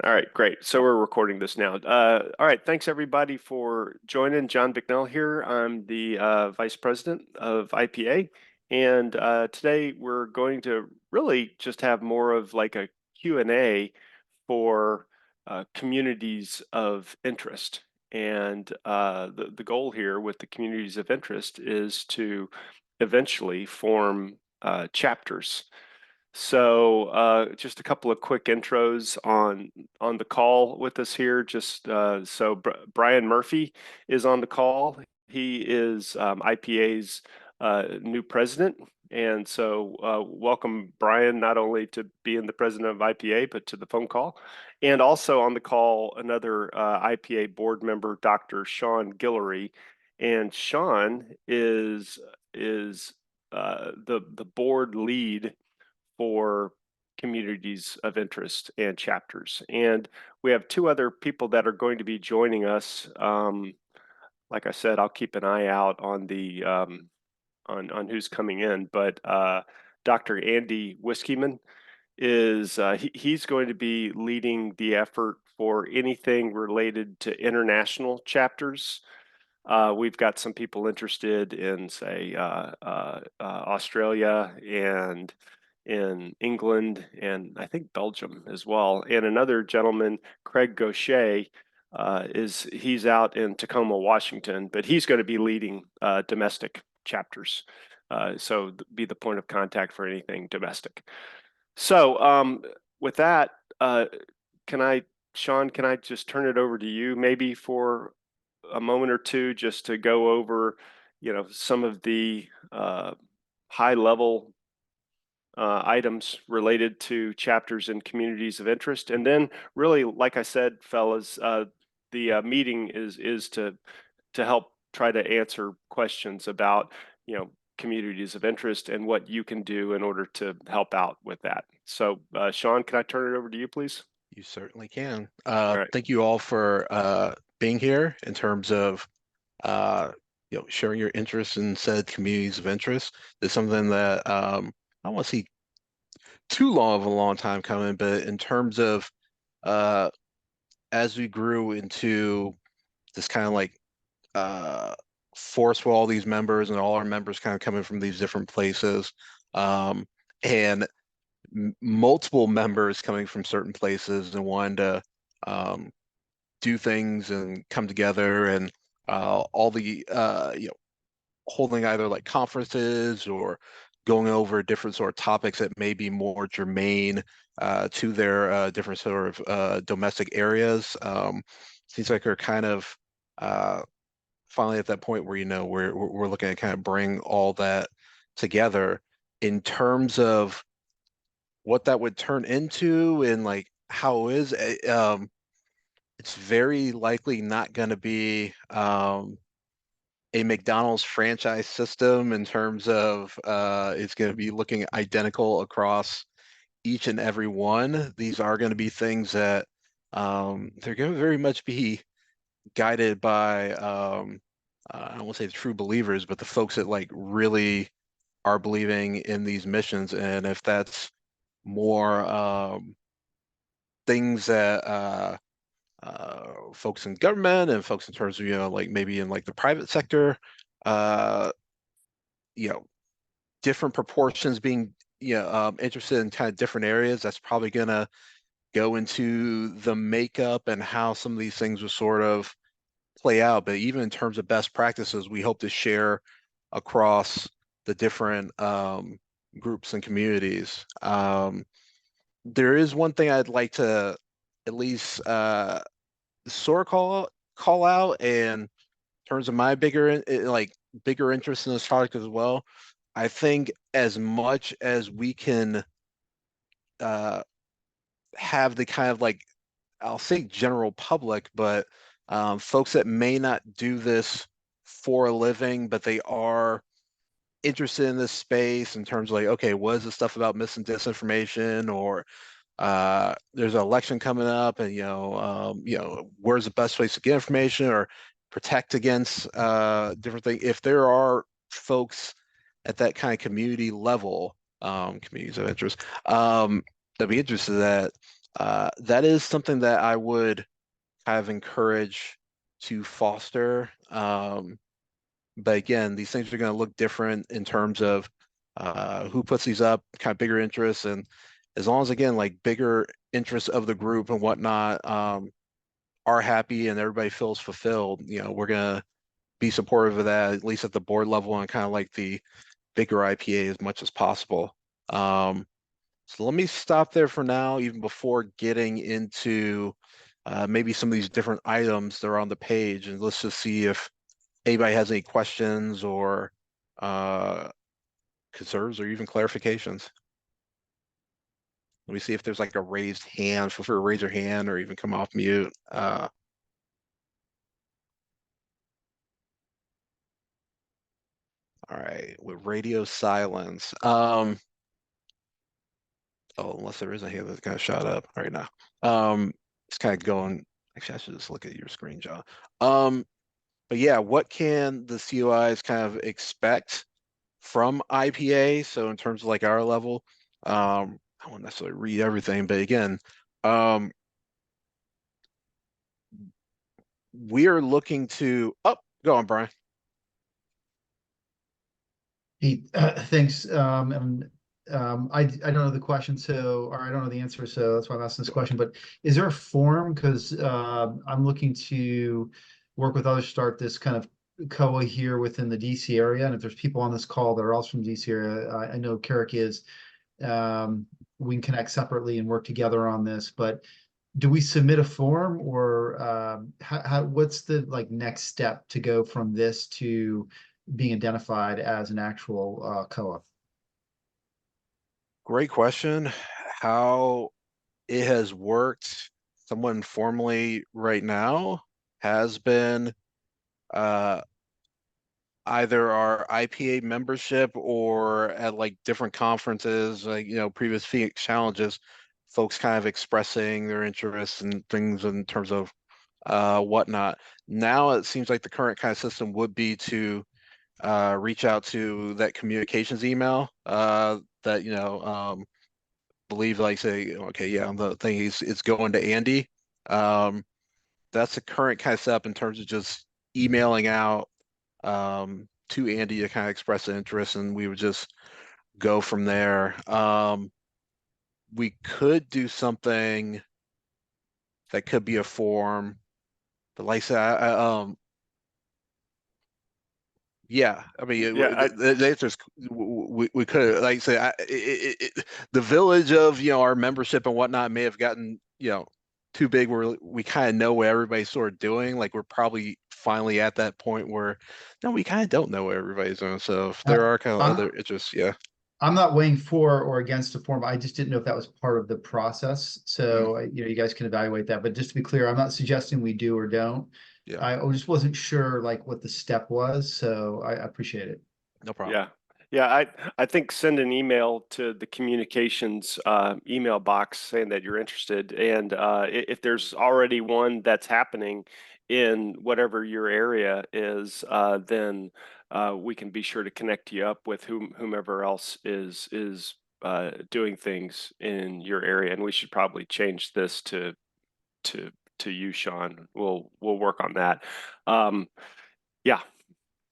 All right, great. So we're recording this now. All right, thanks everybody for joining. John Bicknell here. I'm the Vice President of IPA, and today we're going to really just have more of like a Q&A for communities of interest. And the goal here with the communities of interest is to eventually form chapters. So, just a couple of quick intros on the call with us here. Just so Brian Murphy is on the call. He is IPA's new president, and so welcome Brian not only to being the president of IPA but to the phone call, and also on the call another IPA board member, Dr. Sean Guillory, and Sean is the board lead for communities of interest and chapters. And we have two other people that are going to be joining us. Like I said, I'll keep an eye out on the on who's coming in, but Dr. Andy Whiskeyman is he's going to be leading the effort for anything related to international chapters. We've got some people interested in, say, Australia and in England and I think Belgium as well. And another gentleman, Craig Gaucher, he's out in Tacoma, Washington, but he's going to be leading domestic chapters. So be the point of contact for anything domestic. So with that, can I, Sean, can I just turn it over to you maybe for a moment or two just to go over, some of the high level items related to chapters and communities of interest. And then really, like I said, fellas, the meeting is to help try to answer questions about, communities of interest and what you can do in order to help out with that. So, Sean, can I turn it over to you, please? You certainly can. All right. Thank you all for being here in terms of sharing your interest in said communities of interest. It's something that I don't want to see too long of a long time coming, but in terms of uh, as we grew into this kind of like uh, force for all these members and all our members kind of coming from these different places, and multiple members coming from certain places and wanting to um, do things and come together and all the holding either like conferences or going over different sort of topics that may be more germane to their different sort of domestic areas. Seems like we're kind of uh, finally at that point where we're looking at kind of bring all that together in terms of what that would turn into and like how it is. It's very likely not going to be a McDonald's franchise system in terms of it's going to be looking identical across each and every one. These are going to be things that they're going to very much be guided by I don't want to say the true believers, but the folks that like really are believing in these missions. And if that's more things that folks in government and folks in terms of like maybe in like the private sector, uh, you know different proportions being interested in kind of different areas. That's probably gonna go into the makeup and how some of these things will sort of play out. But even in terms of best practices, we hope to share across the different groups and communities. There is one thing I'd like to at least sort of call out, and in terms of my bigger interest in this product as well. I think as much as we can uh, have the kind of like I'll say general public, but folks that may not do this for a living, but they are interested in this space in terms of like, okay, what is the stuff about mis and disinformation, or there's an election coming up, and where's the best place to get information or protect against different things. If there are folks at that kind of community level, communities of interest, that'd be interested in that. That is something that I would kind of encourage to foster. But again, these things are going to look different in terms of who puts these up, kind of bigger interests, and as long as again, like bigger interests of the group and whatnot, are happy and everybody feels fulfilled, we're gonna be supportive of that, at least at the board level and kind of like the bigger IPA as much as possible. So let me stop there for now, even before getting into maybe some of these different items that are on the page, and let's just see if anybody has any questions or uh, concerns or even clarifications. Let me see if there's like a raised hand. Feel free to raise your hand or even come off mute. All right, with radio silence. Oh, unless there is a hand that's kind of shot up right now. It's kind of going. Actually, I should just look at your screen, John. Um, but yeah, what can the COIs kind of expect from IPA? So in terms of like our level, I won't necessarily read everything, but again, um, we are looking to. Oh, go on, Brian. Pete, thanks. I don't know the question, or I don't know the answer, so that's why I'm asking this question. But is there a form? Because I'm looking to work with others, start this kind of COA here within the DC area. And if there's people on this call that are also from DC area, I know Carrick is. Um, we can connect separately and work together on this. But do we submit a form, or what's the like next step to go from this to being identified as an actual co-op? Great question. How it has worked somewhat informally right now has been uh, either our IPA membership or at like different conferences, like, previous Phoenix challenges, folks kind of expressing their interests and things in terms of whatnot. Now it seems like the current kind of system would be to reach out to that communications email that, believe like say, okay, yeah, the thing is it's going to Andy. That's the current kind of setup in terms of just emailing out to Andy to kind of express an interest, and we would just go from there. We could do something that could be a form, but like I said, yeah, I mean, Yeah, the answer is we could, like I say, the village of, our membership and whatnot may have gotten, too big where we kind of know what everybody's sort of doing. Like we're probably finally at that point where, no, we kind of don't know what everybody's doing. So if there Uh, are kind of I'm other interests, yeah. I'm not weighing for or against a form. I just didn't know if that was part of the process. Mhm. So you guys can evaluate that. But just to be clear, I'm not suggesting we do or don't. Yeah, I just wasn't sure like what the step was. So I appreciate it. no problem. yeah. Yeah, I think send an email to the communications email box saying that you're interested, and if there's already one that's happening in whatever your area is, then we can be sure to connect you up with whomever else is doing things in your area, and we should probably change this to to you, Sean. We'll work on that. Yeah,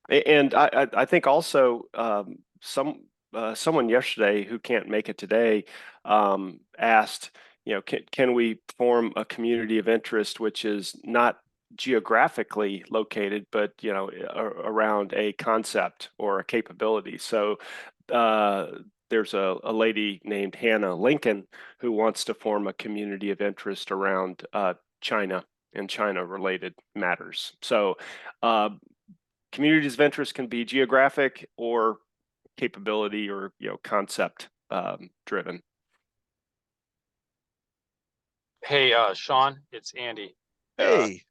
and I think also someone yesterday who can't make it today asked, can we form a community of interest which is not geographically located, but around a concept or a capability. So uh, there's a lady named Hannah Lincoln who wants to form a community of interest around China and China related matters. So uh, communities of interest can be geographic or capability or concept driven. Hey, Sean, it's Andy. Hey,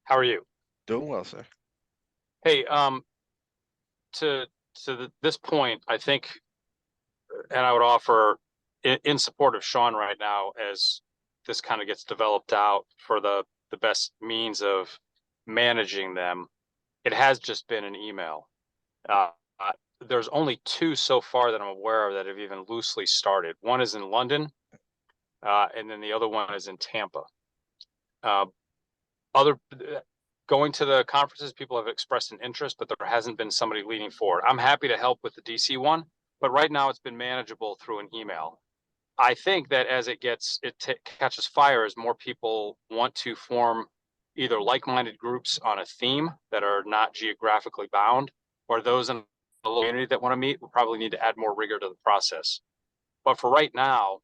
How are you? doing well, sir. Hey, to this point, I think, and I would offer in support of Sean right now as this kind of gets developed out for the best means of managing them. It has just been an email. Uh, uh, there's only two so far that I'm aware of that have even loosely started. One is in London, and then the other one is in Tampa. Going to the conferences, people have expressed an interest, but there hasn't been somebody leaning forward. I'm happy to help with the DC one, but right now it's been manageable through an email. I think that as it catches fire, as more people want to form either like-minded groups on a theme that are not geographically bound, or those in the community that want to meet, we'll probably need to add more rigor to the process. But for right now,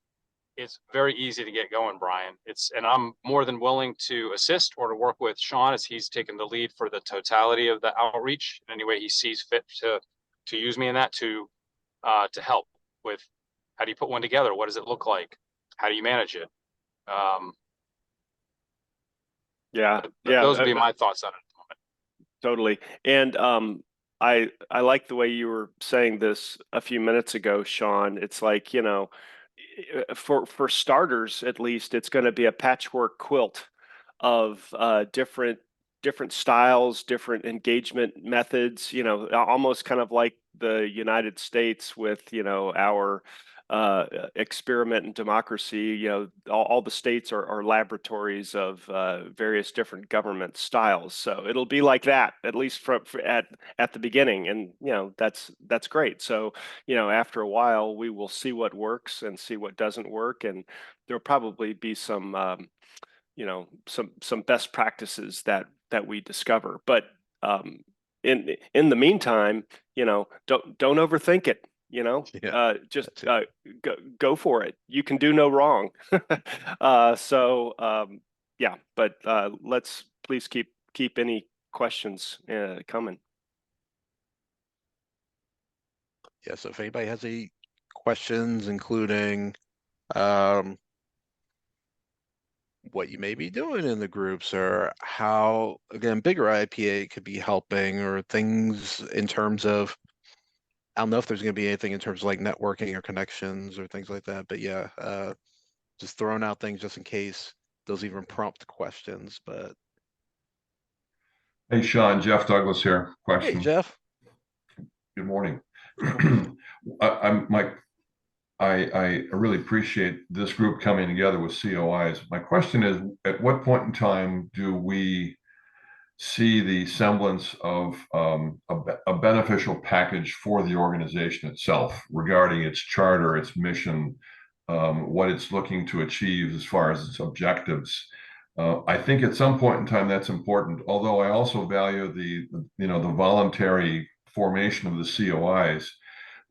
it's very easy to get going, Brian. And I'm more than willing to assist or to work with Sean as he's taken the lead for the totality of the outreach in any way he sees fit to use me in that to help with how do you put one together? What does it look like? How do you manage it? Yeah, those would be my thoughts on it at the moment. Totally. And I like the way you were saying this a few minutes ago, Sean. It's like, you know, for starters, at least, it's going to be a patchwork quilt of different styles, different engagement methods, you know, almost kind of like the United States with, you know, our experiment in democracy. You know, all the states are laboratories of various different government styles. So it'll be like that, at least at the beginning. And, you know, that's great. So, you know, after a while, we will see what works and see what doesn't work. And there'll probably be some, you know, some best practices that we discover. But in the meantime, you know, don't overthink it. You know, Yeah, just that's go for it. You can do no wrong. Yeah, but let's please keep any questions coming. Yeah, so if anybody has any questions, including what you may be doing in the groups, or how, again, bigger IPA could be helping, or things in terms of, I don't know if there's going to be anything in terms of like networking or connections or things like that, but yeah, just throwing out things just in case those even prompt questions. But Hey, Sean, Jeff Douglas here. hey, Question. Jeff. Good morning. I really appreciate this group coming together with COIs. My question is, at what point in time do we see the semblance of a beneficial package for the organization itself regarding its charter, its mission, what it's looking to achieve as far as its objectives? I think at some point in time that's important, although I also value the voluntary formation of the COIs.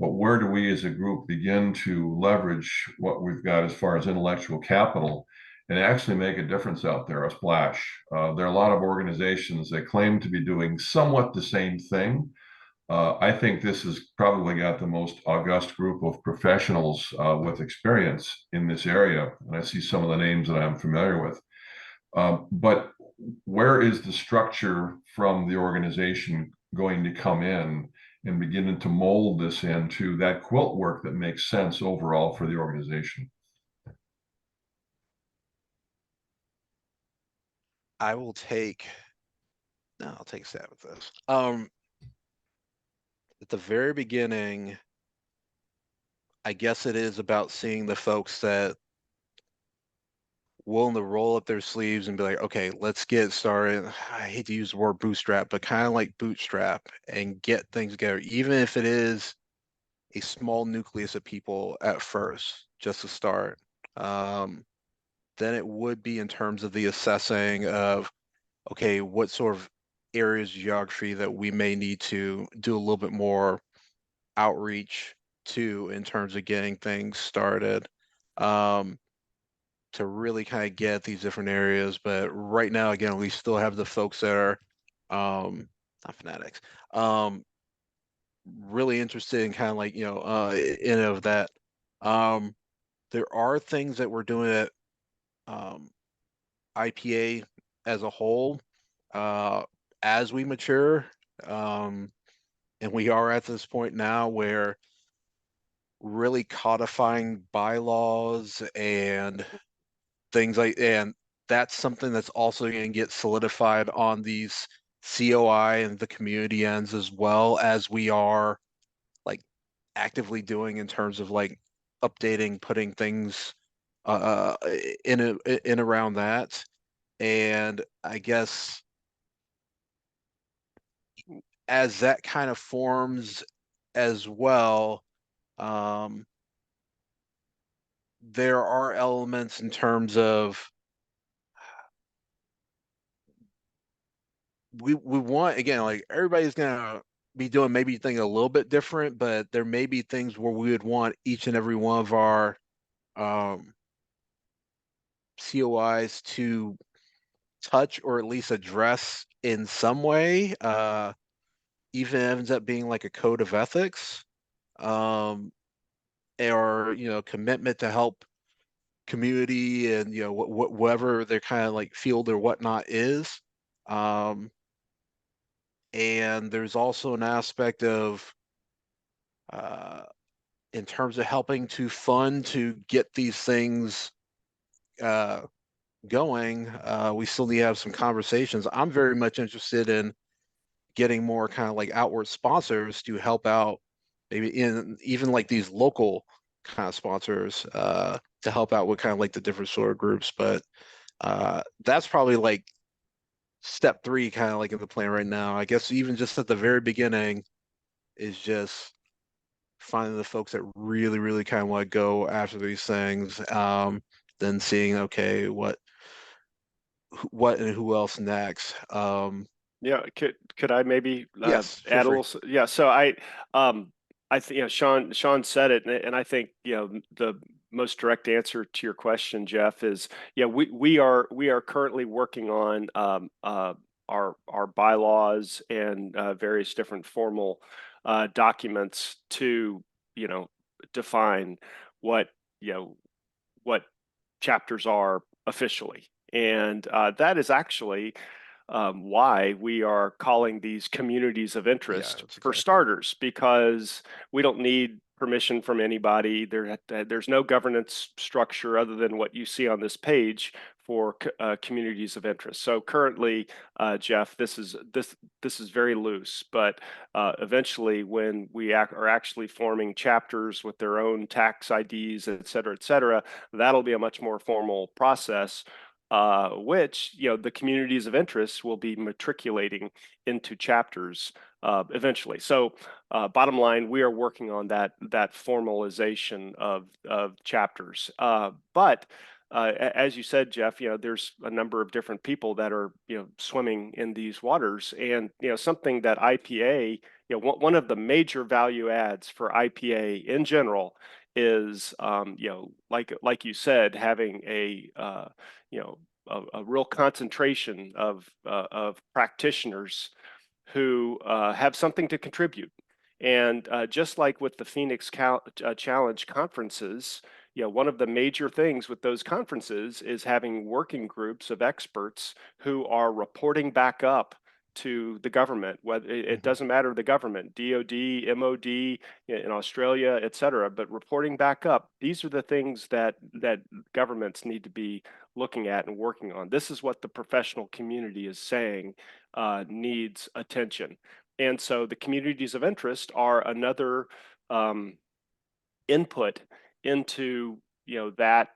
But where do we as a group begin to leverage what we've got as far as intellectual capital and actually make a difference out there, a splash? There are a lot of organizations that claim to be doing somewhat the same thing. I think this has probably got the most august group of professionals with experience in this area. And I see some of the names that I'm familiar with. But where is the structure from the organization going to come in and beginning to mold this into that quilt work that makes sense overall for the organization? I'll take a stab at this. At the very beginning, I guess it is about seeing the folks that willing to roll up their sleeves and be like, okay, let's get started. I hate to use the word bootstrap, but kind of like bootstrap and get things together, even if it is a small nucleus of people at first, just to start. Then it would be in terms of the assessing of, okay, what sort of areas of geography that we may need to do a little bit more outreach to in terms of getting things started. To really kind of get these different areas. But right now, again, we still have the folks that are not fanatics, really interested in kind of like, you know, in of that. There are things that we're doing at IPA as a whole as we mature. And we are at this point now where really codifying bylaws and things like, and that's something that's also going to get solidified on these COI and the community ends, as well as we are like actively doing in terms of like updating, putting things in around that. And I guess as that kind of forms as well, there are elements in terms of we want, again, like everybody's gonna be doing maybe things a little bit different, but there may be things where we would want each and every one of our COIs to touch or at least address in some way, even ends up being like a code of ethics, or commitment to help community and whatever their kind of like field or whatnot is. And there's also an aspect of in terms of helping to fund to get these things going. We still need to have some conversations. I'm very much interested in getting more kind of like outward sponsors to help out, maybe in even like these local kind of sponsors to help out with kind of like the different sort of groups. But that's probably like step 3 kind of like in the plan right now. I guess even just at the very beginning is just finding the folks that really, really kind of want to go after these things. Then seeing, okay, what and who else next. Yeah, could I maybe Yes, feel add a free. little? Yeah, so I think Sean said it, and I think the most direct answer to your question, Jeff, is we are currently working on our bylaws and various different formal documents to define what what chapters are officially, and that is actually why we are calling these communities of interest that's for exactly. starters, because we don't need permission from anybody. There's no governance structure other than what you see on this page for communities of interest. So currently, Jeff, this is very loose, but eventually, when we are actually forming chapters with their own tax IDs, et cetera, that'll be a much more formal process, which the communities of interest will be matriculating into chapters eventually. So bottom line, we are working on that formalization of chapters. But as you said, Jeff, there's a number of different people that are swimming in these waters, and something that IPA, one of the major value adds for IPA in general is like you said, having a real concentration of practitioners who have something to contribute. And just like with the Phoenix Challenge conferences, one of the major things with those conferences is having working groups of experts who are reporting back up to the government. Whether it doesn't matter the government, DOD, MOD in Australia, et cetera, but reporting back up. These are the things that governments need to be looking at and working on. This is what the professional community is saying needs attention. And so the communities of interest are another input into that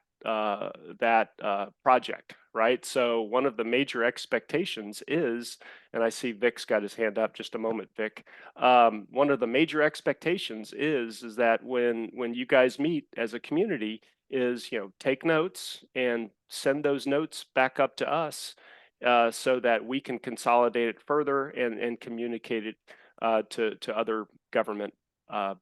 project, right? So one of the major expectations is, and I see Vic's got his hand up. Just a moment, Vic. One of the major expectations is that when you guys meet as a community, is take notes and send those notes back up to us, so that we can consolidate it further and communicate it to other government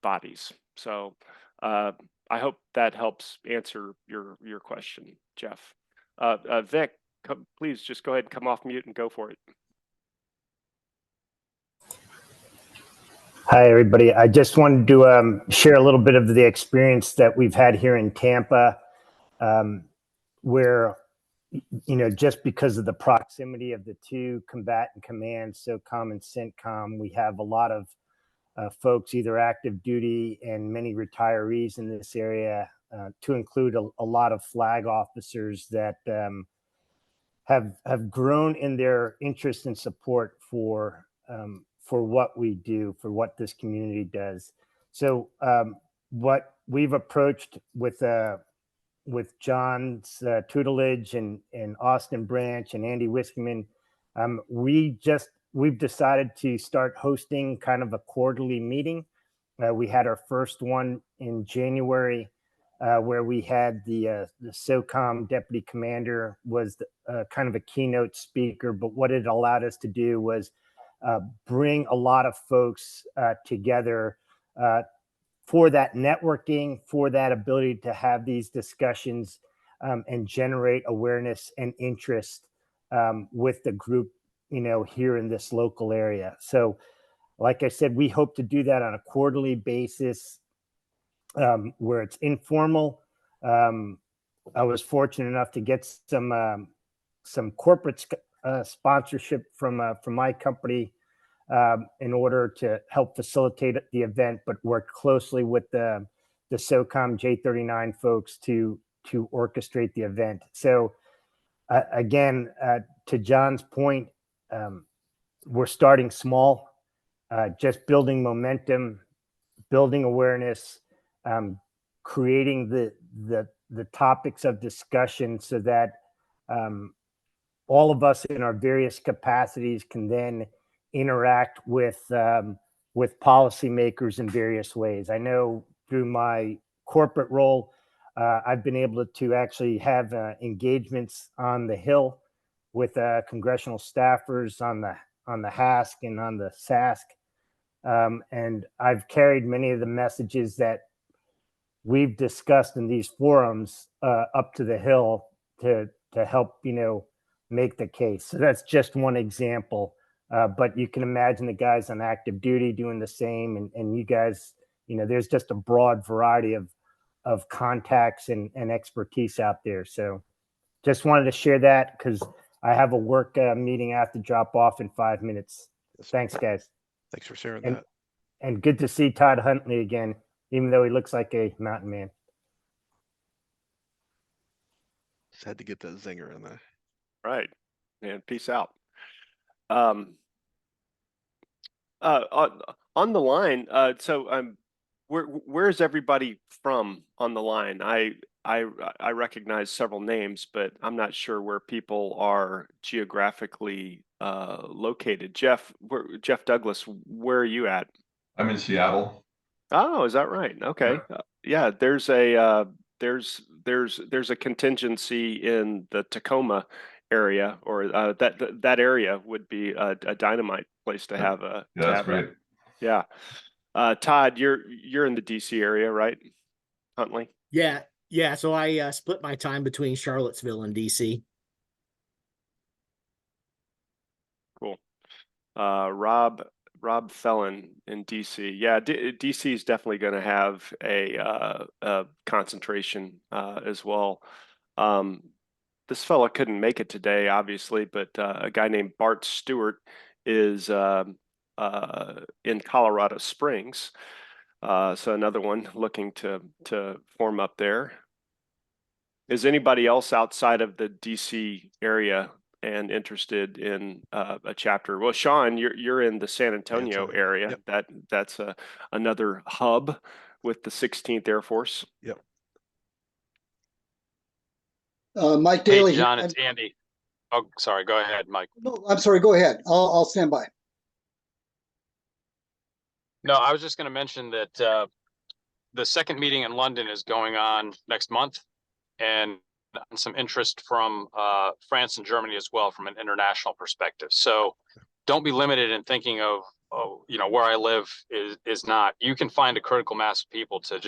bodies. So I hope that helps answer your question, Jeff. Vic, please just go ahead and come off mute and go for it. Hi, everybody. I just wanted to share a little bit of the experience that we've had here in Tampa, where, just because of the proximity of the two combatant commands, SOCOM and CENTCOM, we have a lot of folks, either active duty and many retirees in this area, to include a lot of flag officers that have grown in their interest and support for what we do, for what this community does. So what we've approached with John's tutelage and Austin Branch and Andy Wiskman, we've decided to start hosting kind of a quarterly meeting. We had our first one in January, where we had the SOCOM deputy commander was kind of a keynote speaker. But what it allowed us to do was bring a lot of folks together for that networking, for that ability to have these discussions and generate awareness and interest with the group, here in this local area. So, like I said, we hope to do that on a quarterly basis where it's informal. I was fortunate enough to get some corporate sponsorship from my company in order to help facilitate the event, but work closely with the SOCOM J39 folks to orchestrate the event. So again, to John's point, we're starting small, just building momentum, building awareness, creating the topics of discussion so that all of us in our various capacities can then interact with policymakers in various ways. I know through my corporate role, I've been able to actually have engagements on the Hill with congressional staffers on the HASC and on the SASC. And I've carried many of the messages that we've discussed in these forums up to the Hill to help, make the case. So that's just one example. But you can imagine the guys on active duty doing the same. And you guys, there's just a broad variety of contacts and expertise out there. So just wanted to share that because I have a work meeting I have to drop off in 5 minutes. Thanks, guys. Thanks for sharing that. And good to see Todd Huntley again, even though he looks like a mountain man. Just had to get that zinger in there. Right. And peace out. On the line, so where's everybody from on the line? I recognize several names, but I'm not sure where people are geographically located. Jeff Douglas, where are you at? I'm in Seattle. Oh, is that right? Okay. Yeah, there's a contingency in the Tacoma area, or that area would be a dynamite place to have a. Yeah, that's great. Yeah. Todd, you're in the DC area, right? Huntley? Yeah. So I split my time between Charlottesville and DC. Cool. Rob Felon in DC. Yeah, DC is definitely going to have a concentration as well. This fella couldn't make it today, obviously, but a guy named Bart Stewart is in Colorado Springs. So another one looking to form up there. Is anybody else outside of the DC area and interested in a chapter? Well, Sean, you're in the San Antonio area. Yep. That's another hub with the 16th Air Force. Yep. Mike Daly. Hey, John, it's Andy. Oh, sorry. Go ahead, Mike. No, I'm sorry. Go ahead. I'll stand by. No, I was just going to mention that the second meeting in London is going on next month, and some interest from France and Germany as well from an international perspective. So don't be limited in thinking of, where I live is not. You can find a critical mass of people to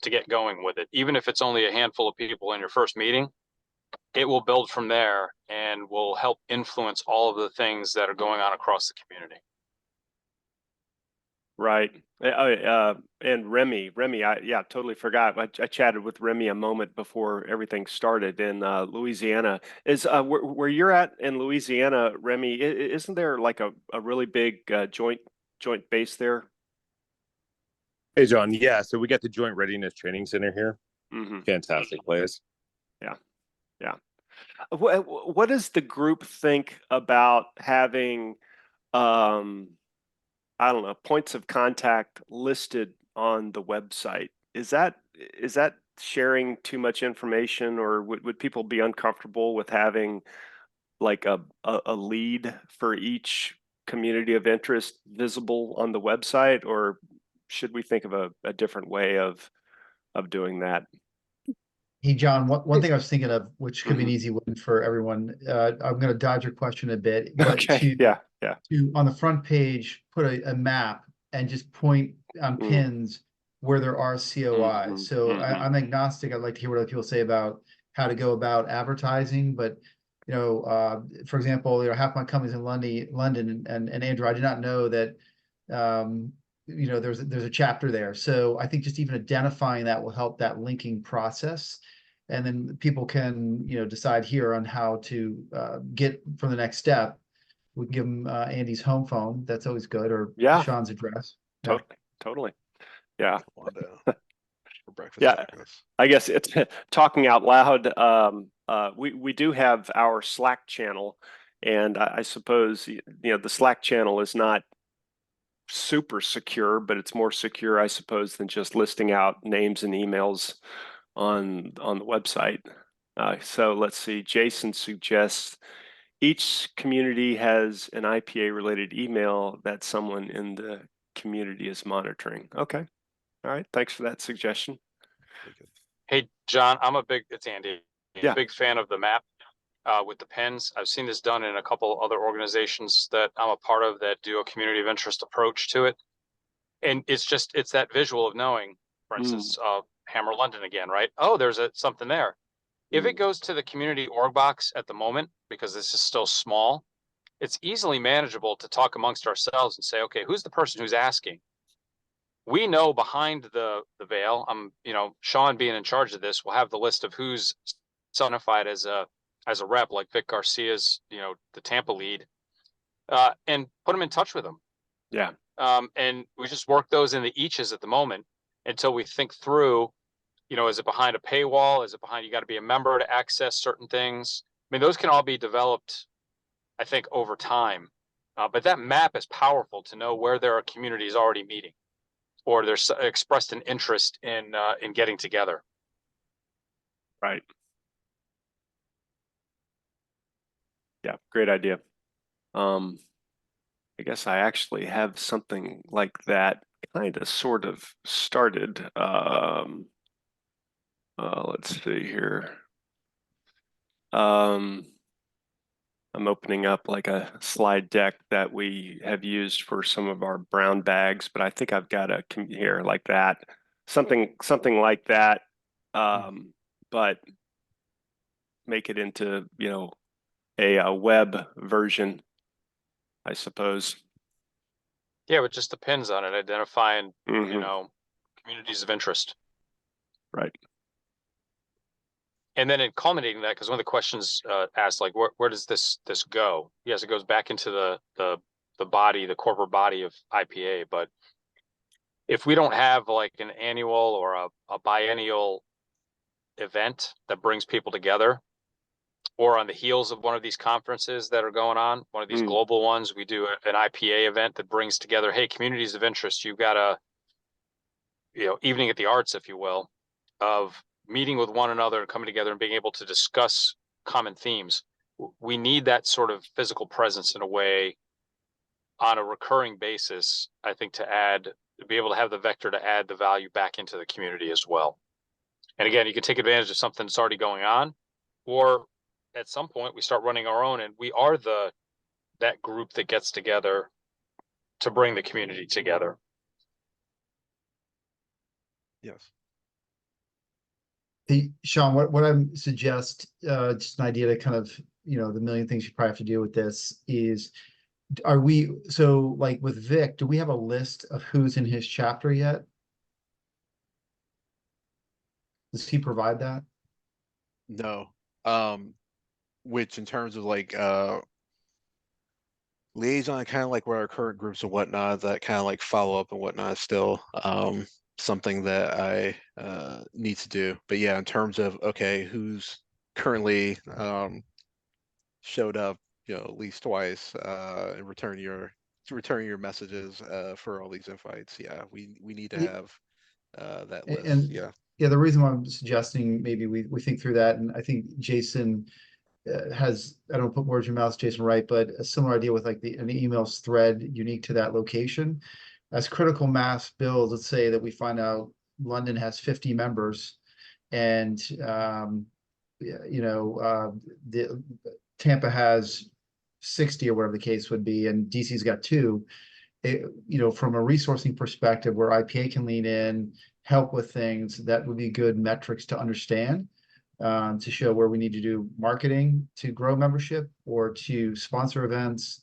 get going with it. Even if it's only a handful of people in your first meeting, it will build from there and will help influence all of the things that are going on across the community. Right. And Remy, I totally forgot. I chatted with Remy a moment before everything started in Louisiana. Is where you're at in Louisiana, Remy, isn't there like a really big joint base there? Hey, John. Yeah, so we got the Joint Readiness Training Center here. Mm-hmm. Fantastic place. Yeah. What does the group think about having, I don't know, points of contact listed on the website? Is that sharing too much information, or would people be uncomfortable with having like a lead for each community of interest visible on the website, or should we think of a different way of doing that? Hey, John, one thing I was thinking of, which could be an Mhm. easy win for everyone. I'm going to dodge your question a bit, but Okay, yeah, yeah. to on the front page, put a map and just point on pins where there are COIs. So I'm agnostic. I'd like to hear what other people say about how to go about advertising, but for example, half my company's in London, and Andrew, I did not know that there's a chapter there. So I think just even identifying that will help that linking process. And then people can, decide here on how to get from the next step. We can give them Andy's home phone. That's always good, or Yeah, Sean's address. Yeah. totally. Yeah. For breakfast Yeah. tacos. I guess it's talking out loud. We do have our Slack channel, and I suppose the Slack channel is not super secure, but it's more secure, I suppose, than just listing out names and emails on the website. So let's see. Jason suggests each community has an IPA related email that someone in the community is monitoring. Okay. All right. Thanks for that suggestion. Hey, John, it's Andy. Yeah. Big fan of the map with the pins. I've seen this done in a couple other organizations that I'm a part of that do a community of interest approach to it. And it's that visual of knowing, for instance, Hammer London again, right? Oh, there's something there. If it goes to the community org box at the moment, because this is still small, it's easily manageable to talk amongst ourselves and say, okay, who's the person who's asking? We know behind the veil, Sean being in charge of this will have the list of who's identified as a rep, like Vic Garcia's, the Tampa lead, and put them in touch with them. Yeah. And we just work those in the eaches at the moment until we think through, is it behind a paywall? Is it behind, you got to be a member to access certain things? I mean, those can all be developed, I think, over time. But that map is powerful to know where there are communities already meeting, or there's expressed an interest in getting together. Right. Yeah, great idea. I guess I actually have something like that kind of sort of started. Let's see here. I'm opening up like a slide deck that we have used for some of our brown bags, but I think I've got a here like that, something like that, but make it into a web version, I suppose. Yeah, with just the pins on it, identifying Mhm. communities of interest. Right. And then in culminating that, because one of the questions asked, like, where does this go? Yes, it goes back into the body, the corporate body of IPA. But if we don't have like an annual or a biennial event that brings people together, or on the heels of one of these conferences that are going on, one of these global ones, we do an IPA event that brings together, hey, communities of interest. You've got a evening at the arts, if you will, of meeting with one another and coming together and being able to discuss common themes. We need that sort of physical presence in a way on a recurring basis, I think, to be able to have the vector to add the value back into the community as well. And again, you can take advantage of something that's already going on, or at some point we start running our own, and we are that group that gets together to bring the community together. Yes. Hey, Sean, what I suggest, just an idea to kind of, the million things you probably have to do with this is, so like with Vic, do we have a list of who's in his chapter yet? Does he provide that? No. Which in terms of like liaison, kind of like where our current groups and whatnot, that kind of like follow up and whatnot, still something that I need to do. But yeah, in terms of okay, who's currently showed up, at least twice, and returning your messages for all these invites. Yeah, we need to have that list. And Yeah. Yeah, the reason why I'm suggesting maybe we think through that, and I think Jason has, I don't put words in your mouth, Jason, right, but a similar idea with like an emails thread unique to that location. As critical mass builds, let's say that we find out London has 50 members, and the Tampa has 60 or whatever the case would be, and DC's got 2. From a resourcing perspective, where IPA can lean in, help with things, that would be good metrics to understand, to show where we need to do marketing to grow membership or to sponsor events,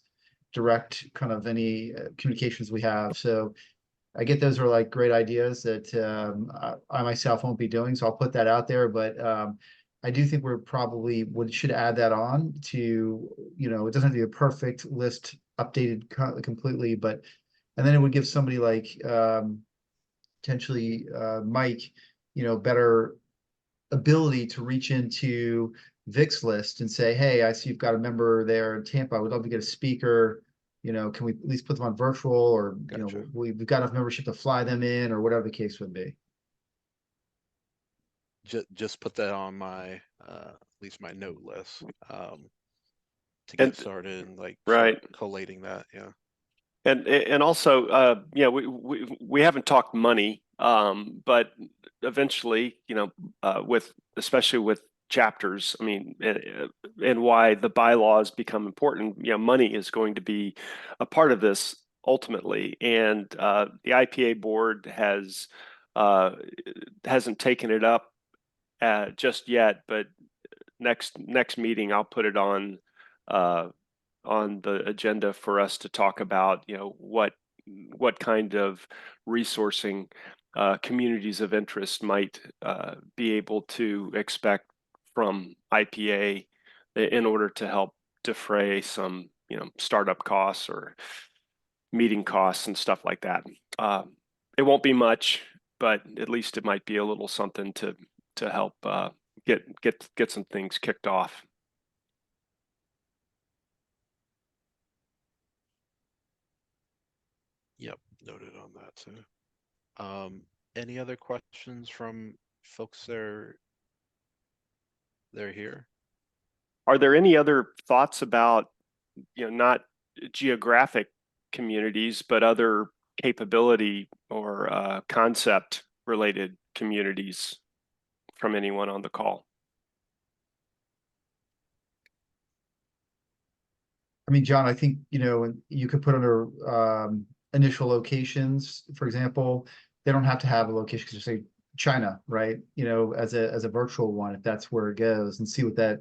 direct kind of any communications we have. So I get those are like great ideas that I myself won't be doing, so I'll put that out there. But I do think we're probably should add that on to, it doesn't have to be a perfect list updated completely, but and then it would give somebody like potentially Mike, better ability to reach into Vic's list and say, hey, I see you've got a member there in Tampa. I would love to get a speaker. Can we at least put them on virtual, or Gotcha. we've got enough membership to fly them in, or whatever the case would be. Just put that on my at least my note list to get started and like right. collating that. Yeah. And also, we haven't talked money, but eventually, especially with chapters, I mean, and why the bylaws become important, money is going to be a part of this ultimately. And the IPA board hasn't taken it up just yet, but next meeting I'll put it on the agenda for us to talk about, what kind of resourcing communities of interest might be able to expect from IPA in order to help defray some, startup costs or meeting costs and stuff like that. It won't be much, but at least it might be a little something to help get some things kicked off. Yep, noted on that too. Any other questions from folks they're here? Are there any other thoughts about, not geographic communities, but other capability or concept related communities from anyone on the call? I mean, John, I think, you could put under initial locations, for example. They don't have to have a location, because say China, right? As a virtual one, if that's where it goes, and see what that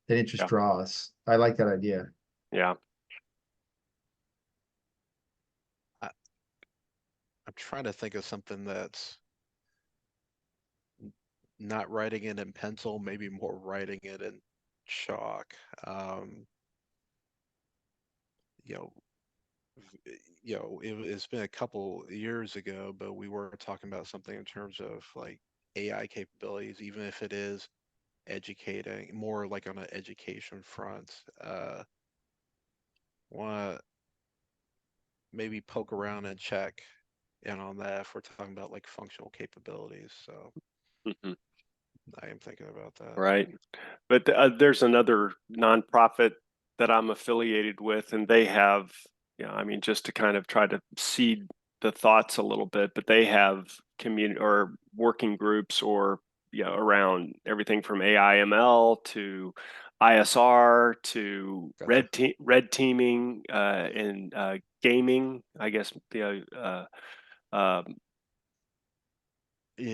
interest draws. I like that idea. Yeah. I'm trying to think of something that's not writing it in pencil, maybe more writing it in chalk. It's been a couple years ago, but we were talking about something in terms of like AI capabilities, even if it is educating, more like on an education front. Want to maybe poke around and check in on that if we're talking about like functional capabilities. So I am thinking about that. Right. But there's another nonprofit that I'm affiliated with, and they have, just to kind of try to seed the thoughts a little bit, but they have community or working groups or, around everything from AI ML to ISR to Gotcha. red teaming and gaming, I guess, Yeah.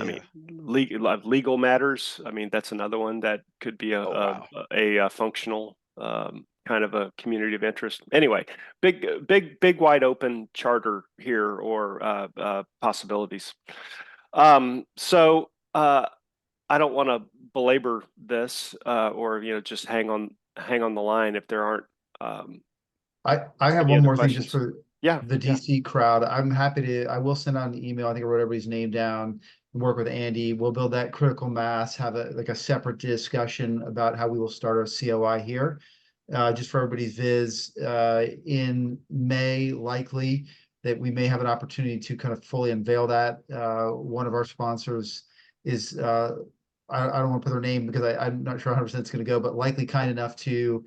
I mean, legal matters. I mean, that's another one that could be a functional kind of a community of interest. Anyway, big wide open charter here, or possibilities. So I don't want to belabor this, or just hang on the line if there aren't. I have any one other more thing just questions? for Yeah, the DC crowd. I'm happy to, I will send out an email. I think I wrote everybody's name down and work with Andy. We'll build that critical mass, have a separate discussion about how we will start our COI here. Just for everybody's viz, in May, likely that we may have an opportunity to kind of fully unveil that. One of our sponsors is I don't want to put their name because I'm not sure 100% it's going to go, but likely kind enough to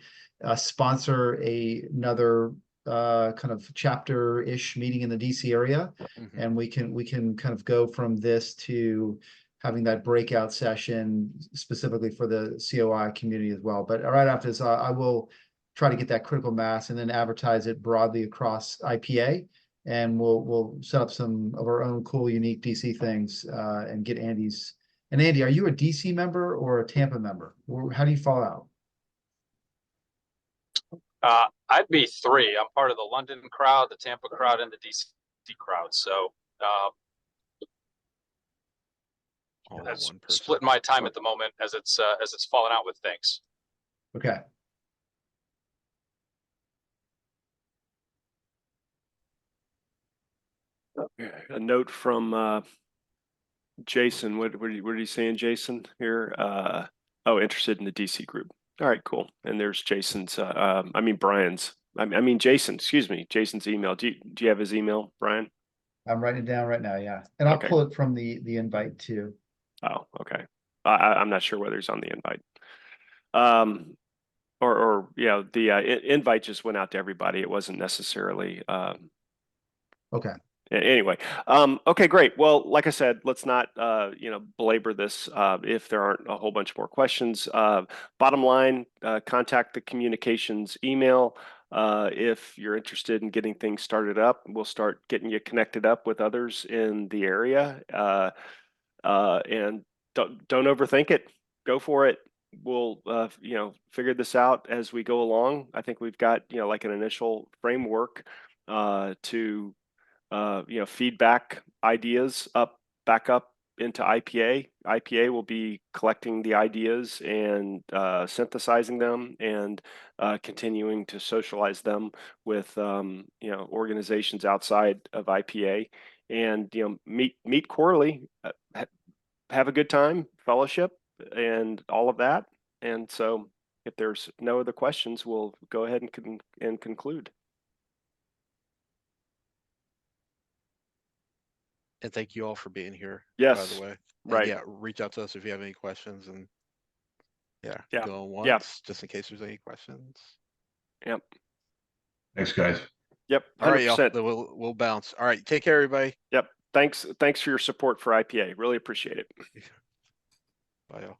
sponsor another kind of chapter-ish meeting in the DC area. Mhm. And we can kind of go from this to having that breakout session specifically for the COI community as well. But right after this, I will try to get that critical mass and then advertise it broadly across IPA. And we'll set up some of our own cool, unique DC things and get Andy's. And Andy, are you a DC member or a Tampa member? Or how do you fall out? I'd be three. I'm part of the London crowd, the Tampa crowd, and the DC crowd. So All that that's one person. splitting my time at the moment as it's falling out with things. Okay. A note from Jason. What are you saying, Jason? Here, oh, interested in the DC group. All right, cool. And there's Jason's. Brian's. Jason. Excuse me, Jason's email. Do you have his email, Brian? I'm writing it down right now. Yeah, and I'll Okay. pull it from the invite too. Oh, okay. I'm not sure whether he's on the invite. Or yeah, the invite just went out to everybody. It wasn't necessarily. Okay. Anyway, okay, great. Well, like I said, let's not belabor this if there aren't a whole bunch more questions. Bottom line, contact the communications email if you're interested in getting things started up. We'll start getting you connected up with others in the area, and don't overthink it. Go for it. We'll figure this out as we go along. I think we've got like an initial framework to feedback ideas back up into IPA. IPA will be collecting the ideas and synthesizing them and continuing to socialize them with organizations outside of IPA, and meet quarterly, have a good time, fellowship, and all of that. And so, if there's no other questions, we'll go ahead and conclude. And thank you all for being here. Yes, by the way. And right. yeah, reach out to us if you have any questions, and Yeah. go once Yeah. just in case there's any questions. Yep. Thanks, guys. Yep. 100%. All right, y'all. Then we'll bounce. All right, take care, everybody. Yep. Thanks for your support for IPA. Really appreciate it. Bye, y'all.